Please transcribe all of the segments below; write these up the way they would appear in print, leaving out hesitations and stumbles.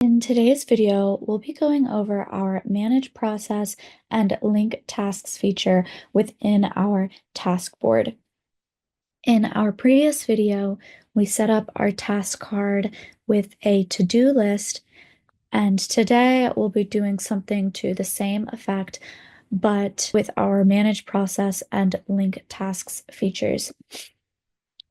In today's video, we'll be going over our Manage Process and Link Tasks feature within our task board. In our previous video, we set up our task card with a to-do list, and today we'll be doing something to the same effect, but with our Manage Process and Link Tasks features.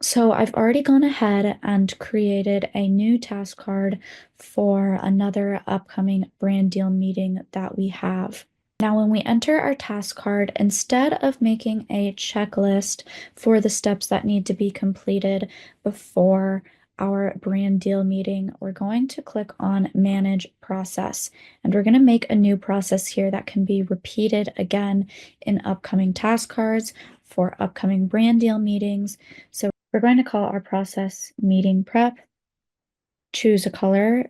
So I've already gone ahead and created a new task card for another upcoming brand deal meeting that we have. Now, when we enter our task card, instead of making a checklist for the steps that need to be completed before our brand deal meeting, we're going to click on Manage Process. And we're going to make a new process here that can be repeated again in upcoming task cards for upcoming brand deal meetings. So we're going to call our process Meeting Prep, choose a color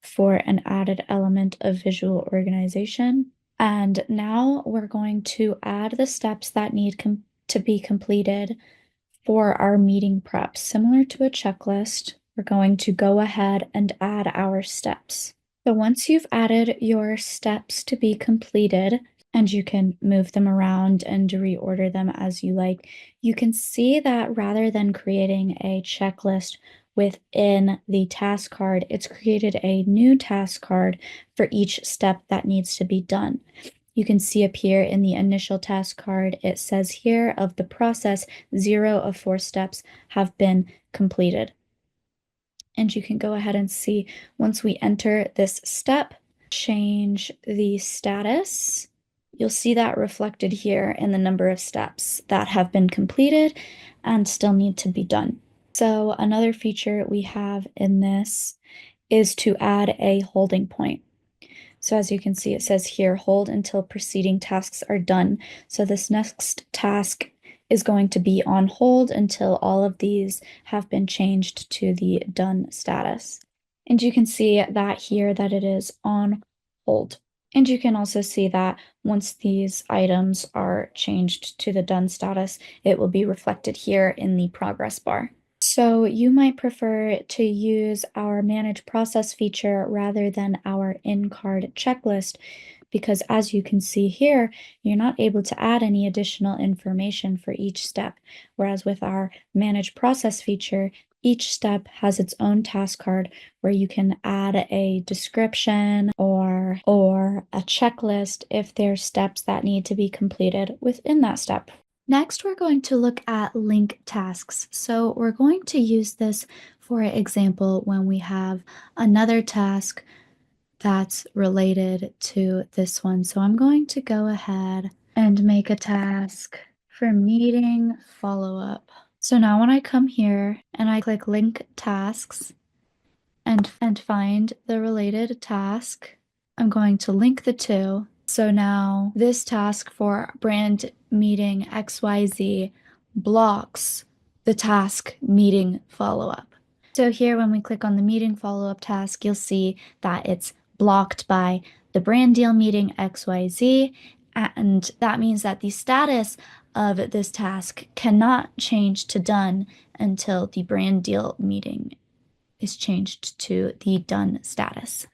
for an added element of visual organization. And now we're going to add the steps that need to be completed for our meeting prep. Similar to a checklist, we're going to go ahead and add our steps. So once you've added your steps to be completed, and you can move them around and reorder them as you like, you can see that rather than creating a checklist within the task card, it's created a new task card for each step that needs to be done. You can see up here in the initial task card, it says here of the process, 0 of 4 steps have been completed. And you can go ahead and see once we enter this step, change the status. You'll see that reflected here in the number of steps that have been completed and still need to be done. So another feature we have in this is to add a holding point. So as you can see, it says here, hold until preceding tasks are done. So this next task is going to be on hold until all of these have been changed to the done status. And you can see that here that it is on hold. And you can also see that once these items are changed to the done status, it will be reflected here in the progress bar. So you might prefer to use our Manage Process feature rather than our in-card checklist, because as you can see here, you're not able to add any additional information for each step. Whereas with our Manage Process feature, each step has its own task card where you can add a description or a checklist if there's steps that need to be completed within that step. Next, we're going to look at link tasks. So we're going to use this, for example, when we have another task that's related to this one. So I'm going to go ahead and make a task for meeting follow-up. So now when I come here and I click link tasks and find the related task, I'm going to link the two. So now this task for brand meeting XYZ blocks the task meeting follow-up. So here when we click on the meeting follow-up task, you'll see that it's blocked by the brand deal meeting XYZ, and that means that the status of this task cannot change to done until the brand deal meeting is changed to the done status.